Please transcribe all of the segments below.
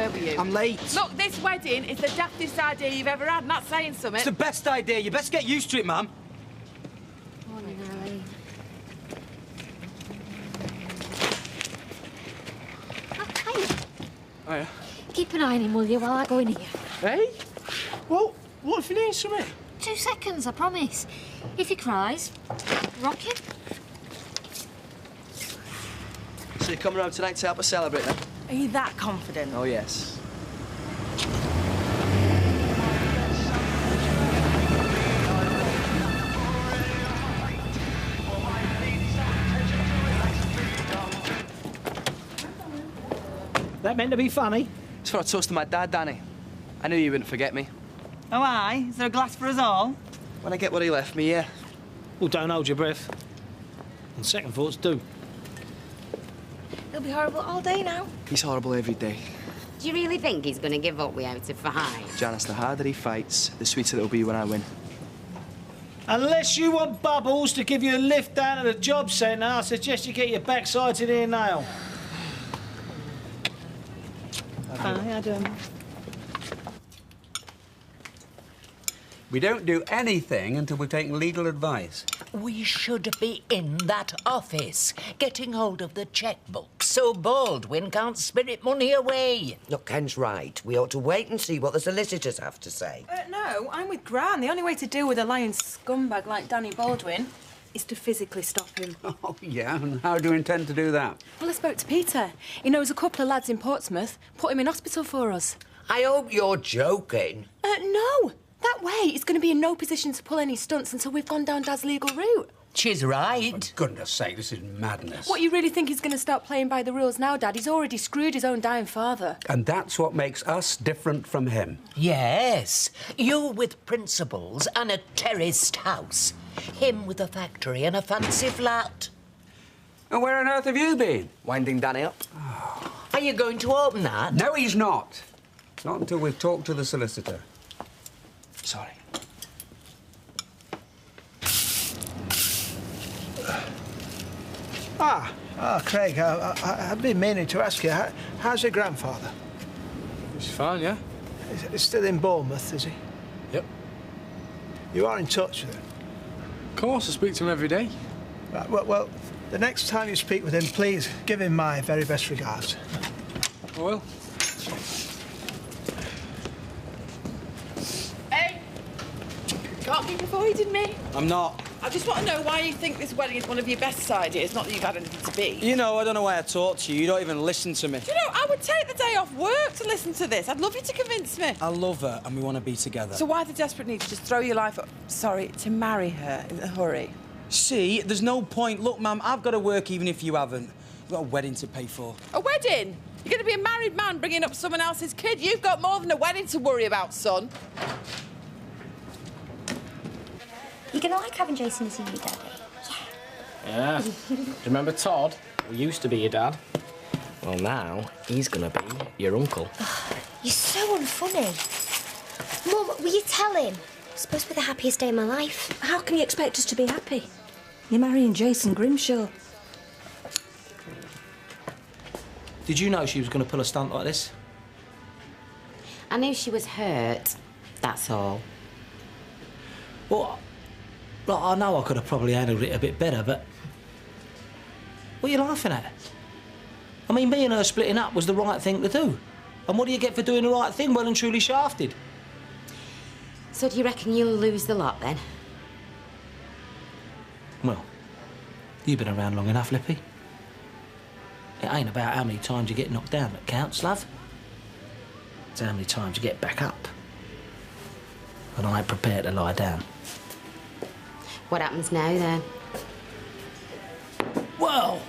where were you? I'm late. Look, this wedding is the daftest idea you've ever had, and that's saying something. It's the best idea. You best get used to it, ma'am. Morning, Ellie. Oh, yeah. Keep an eye on him, will you, while I go in here? Hey? Well, what if you need something? 2 seconds, I promise. If he cries, rock him. So you're coming home tonight to help us celebrate, then? Are you that confident? Oh, yes. That meant to be funny. It's for a toast to my dad, Danny. I knew you wouldn't forget me. Oh, aye? Is there a glass for us all? When I get what he left me, yeah. Well, don't hold your breath. On second thoughts, do. He'll be horrible all day now. He's horrible every day. Do you really think he's going to give up without a fight? Janice, the harder he fights, the sweeter it'll be when I win. Unless you want Bubbles to give you a lift down to the job centre, I suggest you get your backside to the nail. Hi, Adam. We don't do anything until we've taken legal advice. We should be in that office, getting hold of the chequebook, so Baldwin can't spirit money away. Look, Ken's right. We ought to wait and see what the solicitors have to say. No, I'm with Gran. The only way to deal with a lying scumbag like Danny Baldwin is to physically stop him. Oh, yeah, and how do you intend to do that? Well, I spoke to Peter. He knows a couple of lads in Portsmouth. Put him in hospital for us. I hope you're joking. No. That way, he's going to be in no position to pull any stunts until we've gone down Dad's legal route. She's right. For goodness sake, this is madness. What, you really think he's going to start playing by the rules now, Dad? He's already screwed his own dying father. And that's what makes us different from him. Yes. You with principles and a terraced house. Him with a factory and a fancy flat. And where on earth have you been? Winding Danny up. Are you going to open that? No, he's not. Not until we've talked to the solicitor. Sorry. Craig, I've been meaning to ask you, how's your grandfather? He's fine, yeah? He's still in Bournemouth, is he? Yep. You are in touch with him? Of course, I speak to him every day. Right, well, the next time you speak with him, please give him my very best regards. I will. Hey! Can't keep avoiding me. I'm not. I just want to know why you think this wedding is one of your best ideas, not that you've had anything to be. You know, I don't know why I talk to you. You don't even listen to me. Do you know, I would take the day off work to listen to this. I'd love you to convince me. I love her and we want to be together. So why the desperate need to just throw your life up? Sorry, to marry her in a hurry? See, there's no point. Look, ma'am, I've got to work even if you haven't. We've got a wedding to pay for. A wedding? You're going to be a married man bringing up someone else's kid. You've got more than a wedding to worry about, son. You're going to like having Jason as your new daddy. Yeah. Do you remember Todd, who used to be your dad? Well, now he's going to be your uncle. You're so unfunny. Mum, will you tell him? It's supposed to be the happiest day of my life. How can you expect us to be happy? You're marrying Jason Grimshaw. Did you know she was going to pull a stunt like this? I knew she was hurt, that's all. Well, look, I know I could have probably handled it a bit better, but... What are you laughing at? I mean, me and her splitting up was the right thing to do. And what do you get for doing the right thing? Well and truly shafted. So do you reckon you'll lose the lot, then? Well, you've been around long enough, Lippy. It ain't about how many times you get knocked down that counts, love. It's how many times you get back up. And I ain't prepared to lie down. What happens now, then? Well,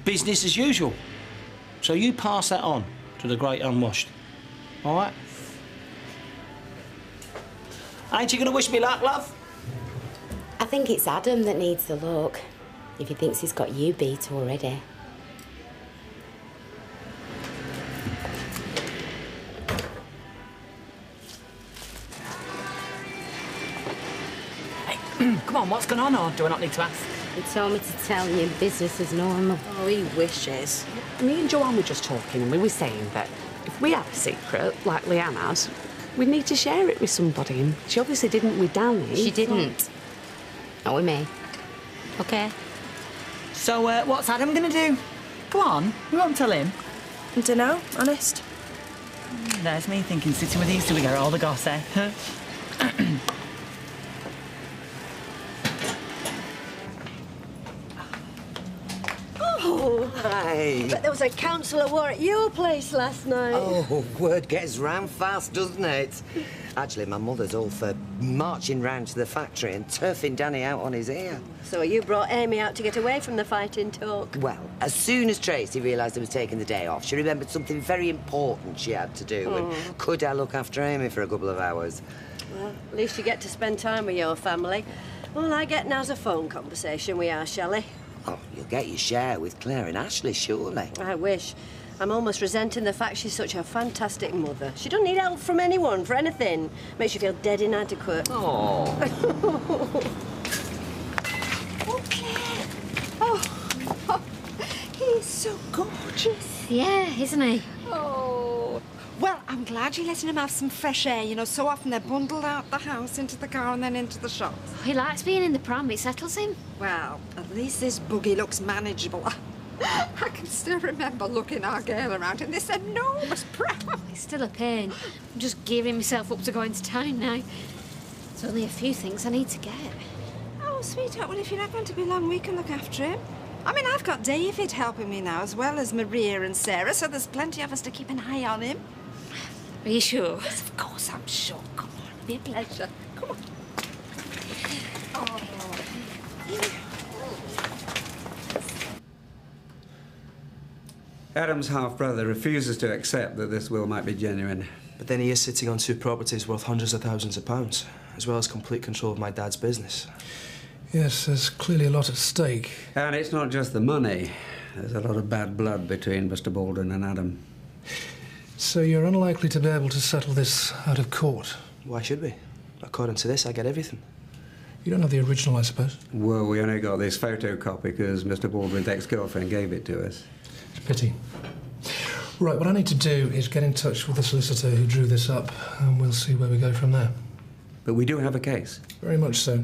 business as usual. So you pass that on to the great unwashed. All right? Ain't you going to wish me luck, love? I think it's Adam that needs the look, if he thinks he's got you beat already. Come on, what's going on, or do I not need to ask? He told me to tell you business as normal. Oh, he wishes. Me and Joanne were just talking and we were saying that if we had a secret, like Leanne had, we'd need to share it with somebody, and she obviously didn't with Danny. She didn't. Not with me. OK? So, what's Adam going to do? Go on, we won't tell him. I don't know, honest. There's me thinking sitting with these two we get all the gossip. Oh, hi. But there was a council of war at your place last night. Oh, word gets round fast, doesn't it? Actually, my mother's all for marching round to the factory and turfing Danny out on his ear. So you brought Amy out to get away from the fighting talk? Well, as soon as Tracy realised I was taking the day off, she remembered something very important she had to do. And could I look after Amy for a couple of hours? Well, at least you get to spend time with your family. All I get now's a phone conversation with our Shelley. Oh, you'll get your share with Claire and Ashley, surely. I wish. I'm almost resenting the fact she's such a fantastic mother. She doesn't need help from anyone for anything. Makes you feel dead inadequate. Oh. Oh, Claire. Oh, he's so gorgeous. Yeah, isn't he? Oh. Well, I'm glad you're letting him have some fresh air. You know, so often they're bundled out the house, into the car and then into the shops. He likes being in the pram. It settles him. Well, at least this buggy looks manageable. I can still remember looking our girl around in this enormous pram. It's still a pain. I'm just gearing myself up to go into town now. There's only a few things I need to get. Oh, sweetheart, well, if you're not going to be long, we can look after him. I mean, I've got David helping me now, as well as Maria and Sarah, so there's plenty of us to keep an eye on him. Are you sure? Yes, of course, I'm sure. Come on, it'll be a pleasure. Come on. Oh. Adam's half-brother refuses to accept that this will might be genuine. But then he is sitting on 2 properties worth hundreds of thousands of pounds, as well as complete control of my dad's business. Yes, there's clearly a lot at stake. And it's not just the money. There's a lot of bad blood between Mr. Baldwin and Adam. So you're unlikely to be able to settle this out of court? Why should we? According to this, I get everything. You don't have the original, I suppose? Well, we only got this photocopy because Mr. Baldwin's ex-girlfriend gave it to us. It's a pity. Right, what I need to do is get in touch with the solicitor who drew this up, and we'll see where we go from there. But we do have a case. Very much so.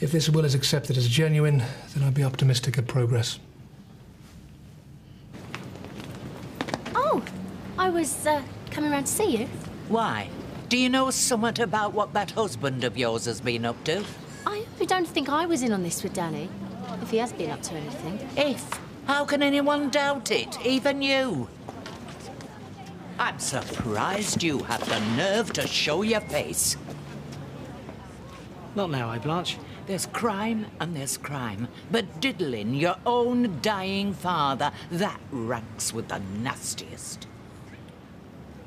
If this will is accepted as genuine, then I'll be optimistic of progress. Oh, I was coming round to see you. Why? Do you know somewhat about what that husband of yours has been up to? I don't think I was in on this with Danny, if he has been up to anything. If? How can anyone doubt it? Even you? I'm surprised you have the nerve to show your face. Not now, eh, Blanche? There's crime and there's crime, but diddling your own dying father, that ranks with the nastiest.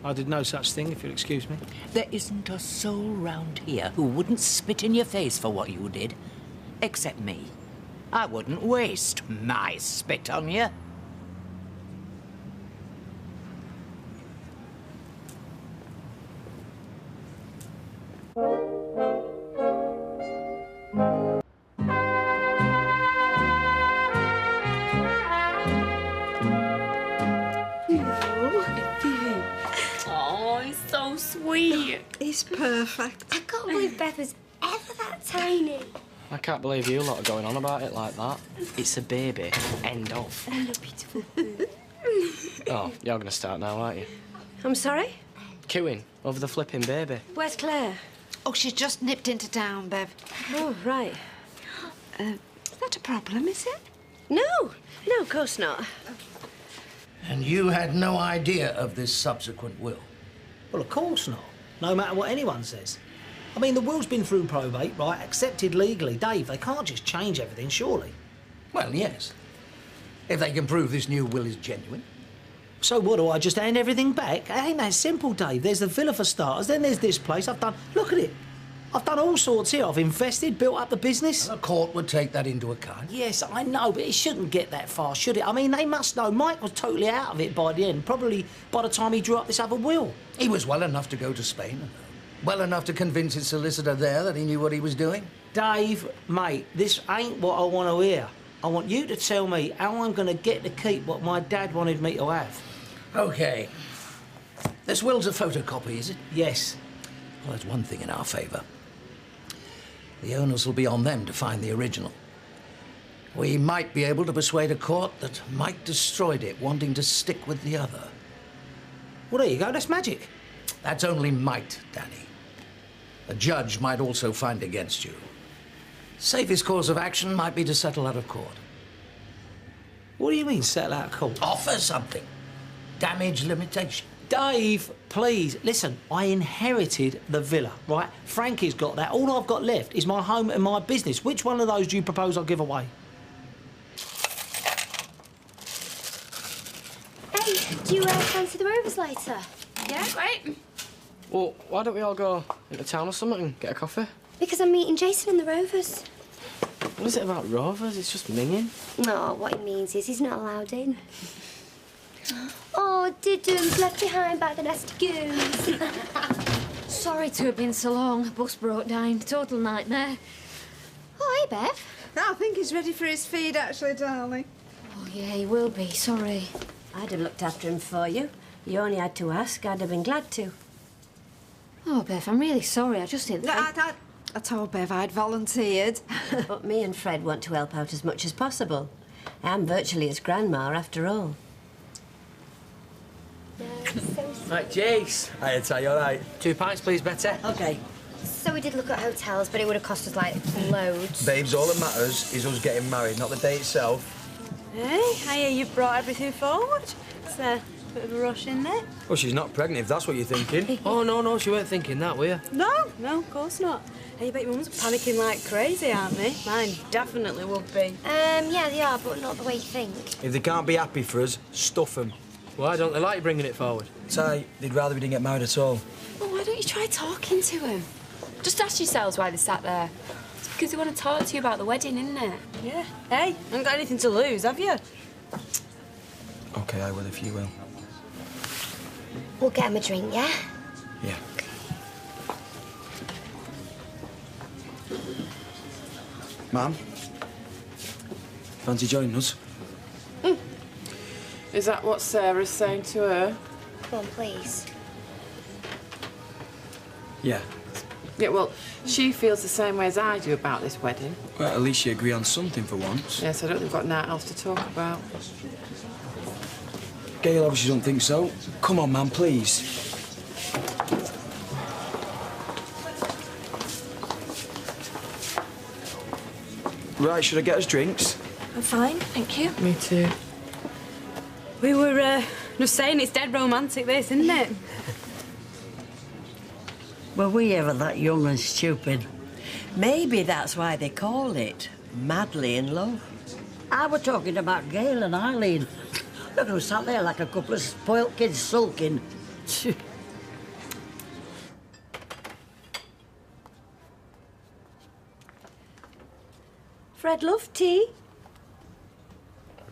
I did no such thing, if you'll excuse me. There isn't a soul round here who wouldn't spit in your face for what you did, except me. I wouldn't waste my spit on you. Oh, he's so sweet. He's perfect. I can't believe Beth was ever that tiny. I can't believe you lot are going on about it like that. It's a baby. End of. Hello, beautiful. Oh, you're going to start now, aren't you? I'm sorry? Queuing over the flipping baby. Where's Claire? Oh, she's just nipped into town, Bev. Oh, right. Is that a problem, is it? No, of course not. And you had no idea of this subsequent will? Well, of course not. No matter what anyone says. I mean, the will's been through probate, right? Accepted legally. Dave, they can't just change everything, surely. Well, yes. If they can prove this new will is genuine. So what, do I just hand everything back? It ain't that simple, Dave. There's the villa for starters, then there's this place. Look at it. I've done all sorts here. I've invested, built up the business. The court would take that into account. Yes, I know, but it shouldn't get that far, should it? I mean, they must know. Mike was totally out of it by the end, probably by the time he drew up this other will. He was well enough to go to Spain. Well enough to convince his solicitor there that he knew what he was doing. Dave, mate, this ain't what I want to hear. I want you to tell me how I'm going to get to keep what my dad wanted me to have. OK. This will's a photocopy, is it? Yes. Well, there's one thing in our favour. The owners will be on them to find the original. We might be able to persuade a court that Mike destroyed it, wanting to stick with the other. Well, there you go. That's magic. That's only might, Danny. A judge might also find against you. Safest course of action might be to settle out of court. What do you mean, settle out of court? Offer something. Damage limitation. Dave, please, listen, I inherited the villa, right? Frankie's got that. All I've got left is my home and my business. Which one of those do you propose I give away? Hey, do you fancy the Rovers later? Yeah, great. Well, why don't we all go into town or something and get a coffee? Because I'm meeting Jason and the Rovers. What is it about Rovers? It's just minging. No, what he means is he's not allowed in. Oh, Didum's left behind by the nasty goons. Sorry to have been so long. Bus broke down. Total nightmare. Oh, hey, Bev. I think he's ready for his feed, actually, darling. Oh, yeah, he will be. Sorry. I'd have looked after him for you. You only had to ask. I'd have been glad to. Oh, Bev, I'm really sorry. I just didn't think... I told Bev I'd volunteered. But me and Fred want to help out as much as possible. I'm virtually his grandma, after all. Right, Jace. Hey, Ty, you all right? 2 pints, please, Betty. OK. So we did look at hotels, but it would have cost us, like, loads. Babes, all that matters is us getting married, not the day itself. Hey, I hear you've brought everything forward. It's a bit of a rush in there. Well, she's not pregnant, if that's what you're thinking. Oh, no, she weren't thinking that, were you? No, of course not. Hey, I bet your mum's panicking like crazy, aren't they? Mine definitely would be. Yeah, they are, but not the way you think. If they can't be happy for us, stuff them. Why don't they like you bringing it forward? Ty, they'd rather we didn't get married at all. Well, why don't you try talking to him? Just ask yourselves why they sat there. It's because they want to talk to you about the wedding, isn't it? Yeah. Hey, haven't got anything to lose, have you? OK, I will if you will. We'll get him a drink, yeah? Yeah. Ma'am? Fancy joining us? Is that what Sarah's saying to her? Come on, please. Yeah. Yeah, well, she feels the same way as I do about this wedding. Well, at least you agree on something for once. Yes, I don't think we've got nothing else to talk about. Gail obviously don't think so. Come on, man, please. Right, should I get us drinks? I'm fine, thank you. Me too. We were just saying it's dead romantic, this, isn't it? Were we ever that young and stupid? Maybe that's why they call it madly in love. I were talking about Gail and Eileen. Look who sat there like a couple of spoilt kids sulking. Fred, love, tea?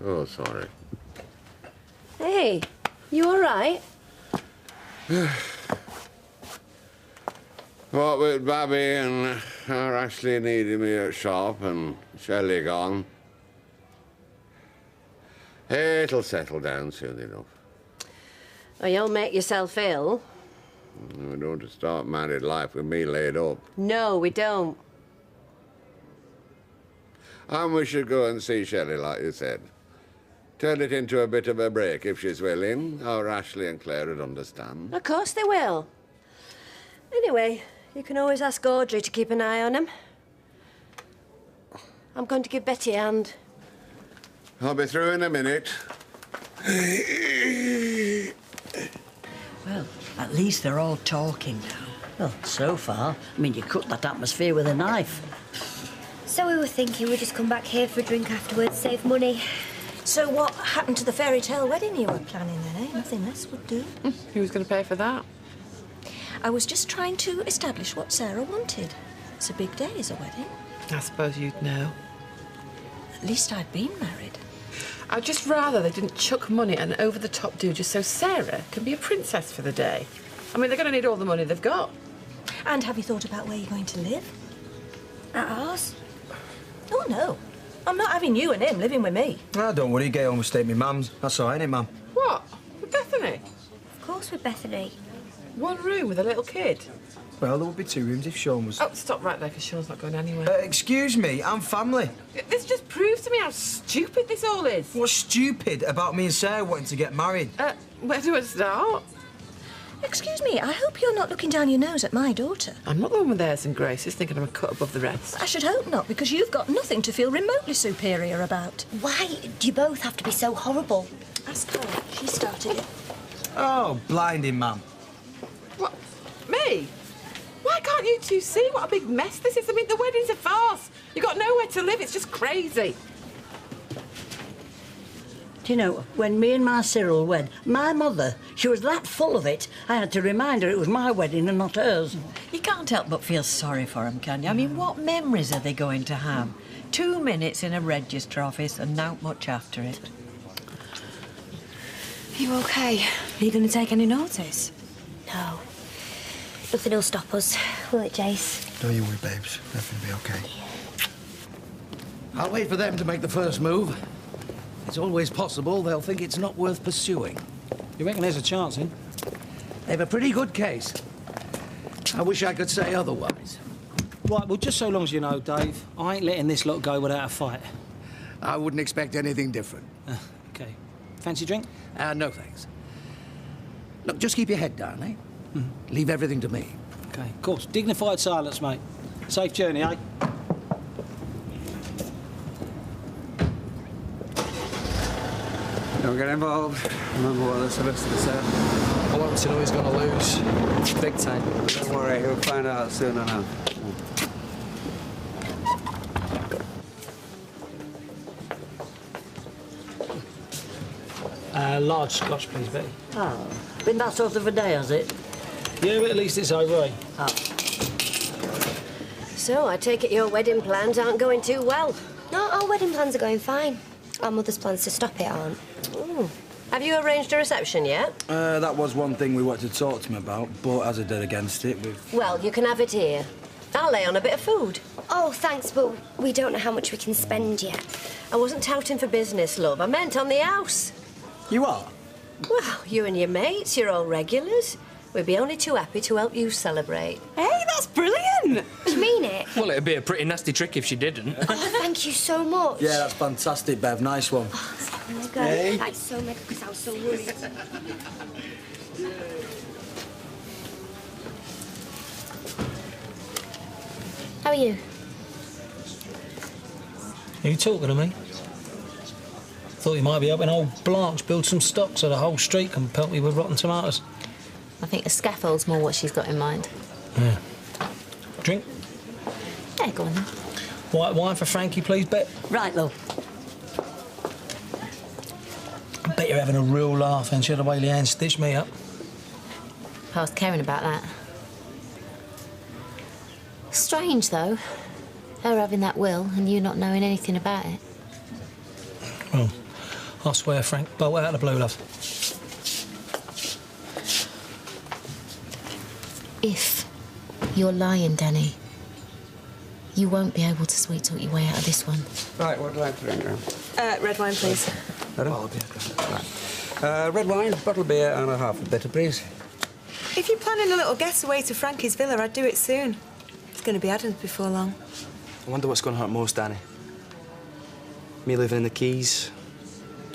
Oh, sorry. Hey, you all right? What with Babby and Ashley needing me at shop and Shelley gone. It'll settle down soon enough. Oh, you'll make yourself ill? We don't want to start married life with me laid up. No, we don't. And we should go and see Shelley, like you said. Turn it into a bit of a break if she's willing. Our Ashley and Claire would understand. Of course they will. Anyway, you can always ask Audrey to keep an eye on him. I'm going to give Betty a hand. I'll be through in a minute. Well, at least they're all talking now. Well, so far. I mean, you cut that atmosphere with a knife. So we were thinking we'd just come back here for a drink afterwards, save money. So what happened to the fairy tale wedding you were planning then, eh? Nothing less would do. Who's going to pay for that? I was just trying to establish what Sarah wanted. It's a big day, is a wedding. I suppose you'd know. At least I'd been married. I'd just rather they didn't chuck money at an over-the-top do just so Sarah can be a princess for the day. I mean, they're going to need all the money they've got. And have you thought about where you're going to live? At ours? Oh, no. I'm not having you and him living with me. Ah, don't worry, Gail will stay at my mum's. That's all right, ain't it, Mum? What? With Bethany? Of course house with Bethany? One room with a little kid? Well, there would be 2 rooms if Sean was... Oh, stop right there, because Sean's not going anywhere. Excuse me, I'm family. This just proves to me how stupid this all is. What's stupid about me and Sarah wanting to get married? Where do I start? Excuse me, I hope you're not looking down your nose at my daughter. I'm not the one with airs and graces, thinking I'm a cut above the rest. I should hope not, because you've got nothing to feel remotely superior about. Why do you both have to be so horrible? Ask her. She started it. Oh, blinding, ma'am. What? Me? Why can't you two see what a big mess this is? I mean, the wedding's a farce. You've got nowhere to live. It's just crazy. Do you know, when me and my Cyril wed, my mother, she was that full of it, I had to remind her it was my wedding and not hers. You can't help but feel sorry for them, can you? I mean, what memories are they going to have? 2 minutes in a register office and not much after it. Are you OK? Are you going to take any notice? No. Nothing will stop us, will it, Jace? Don't you worry, babes. Everything will be OK. I'll wait for them to make the first move. It's always possible they'll think it's not worth pursuing. You reckon there's a chance, eh? They've a pretty good case. I wish I could say otherwise. Right, well, just so long as you know, Dave, I ain't letting this lot go without a fight. I wouldn't expect anything different. OK. Fancy drink? No, thanks. Look, just keep your head down, eh? Leave everything to me. OK, of course. Dignified silence, mate. Safe journey, eh? Don't get involved. Remember what the solicitor said. I want him to know he's going to lose. Big time. Don't worry, he'll find out soon enough. Large scotch, please, Betty. Oh, been that sort of a day, has it? Yeah, but at least it's over, eh? Oh. So, I take it your wedding plans aren't going too well? No, our wedding plans are going fine. Our mother's plans to stop it aren't. Ooh. Have you arranged a reception yet? That was one thing we wanted to talk to him about, but as I did against it, we've... Well, you can have it here. I'll lay on a bit of food. Oh, thanks, but we don't know how much we can spend yet. I wasn't touting for business, love. I meant on the house. You are? Well, you and your mates, you're all regulars. We'd be only too happy to help you celebrate. Hey, that's brilliant! Do you mean it? Well, it'd be a pretty nasty trick if she didn't. Oh, thank you so much. Yeah, that's fantastic, Bev. Nice one. Oh, good. Hey. That's so mad because I was so worried. How are you? Are you talking to me? Thought you might be helping old Blanche build some stock so the whole street can pelt me with rotten tomatoes. I think the scaffold's more what she's got in mind. Yeah. Drink? Yeah, go on then. White wine for Frankie, please, Bet. Right, love. I bet you're having a real laugh, ain't you, the way Leanne stitched me up. Past caring about that. Strange, though. Her having that will and you not knowing anything about it. Well, I swear, Frank, bolt out of the blue, love. If you're lying, Danny, you won't be able to sweet talk your way out of this one. Right, what do I like to drink now? Red wine, please. Red wine, bottle of beer and a half a bitter, please. If you're planning a little getaway to Frankie's villa, I'd do it soon. It's going to be Adam's before long. I wonder what's going to hurt most, Danny. Me living in the Keys,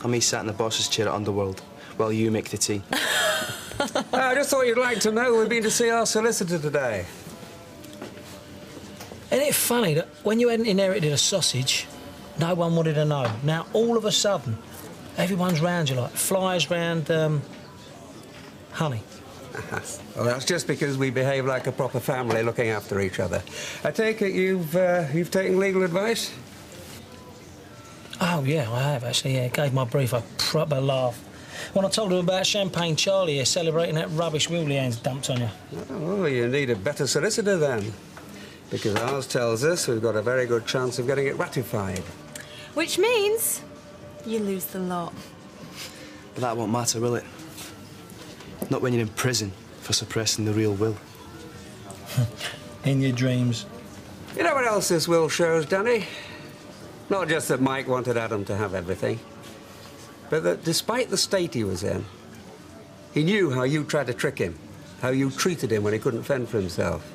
or me sat in the boss's chair at Underworld while you make the tea. I just thought you'd like to know we've been to see our solicitor today. Isn't it funny that when you hadn't inherited a sausage, no one wanted to know? Now, all of a sudden, everyone's round you like flies round, honey. Well, that's just because we behave like a proper family looking after each other. I take it you've taken legal advice? Oh, yeah, I have, actually, yeah. Gave my brief a proper laugh. When I told him about Champagne Charlie here celebrating that rubbish will Leanne's dumped on you. Oh, you need a better solicitor then. Because ours tells us we've got a very good chance of getting it ratified. Which means you lose the lot. But that won't matter, will it? Not when you're in prison for suppressing the real will. In your dreams. You know what else this will shows, Danny? Not just that Mike wanted Adam to have everything, but that despite the state he was in, He knew how you tried to trick him, how you treated him when he couldn't fend for himself.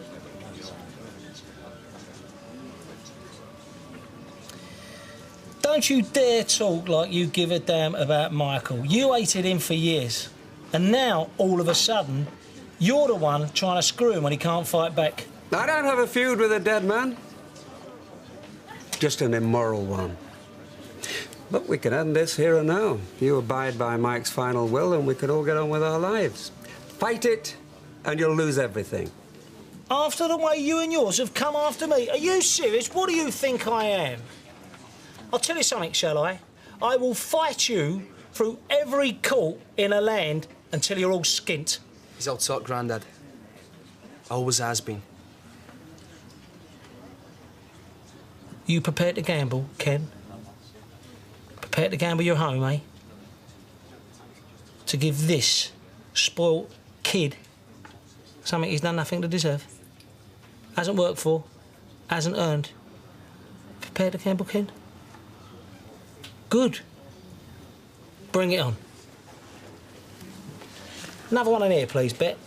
Don't you dare talk like you give a damn about Michael. You hated him for years. And now, all of a sudden, you're the one trying to screw him when he can't fight back. I don't have a feud with a dead man. Just an immoral one. But we can end this here and now. You abide by Mike's final will and we can all get on with our lives. Fight it and you'll lose everything. After the way you and yours have come after me, are you serious? What do you think I am? I'll tell you something, shall I? I will fight you through every court in the land until you're all skint. He's old talk, Grandad. Always has been. You prepared to gamble, Ken? Prepared to gamble your home, eh? To give this spoilt kid something he's done nothing to deserve? Hasn't worked for, hasn't earned. Prepared to gamble, Ken? Good. Bring it on. Another one in here, please, Bet.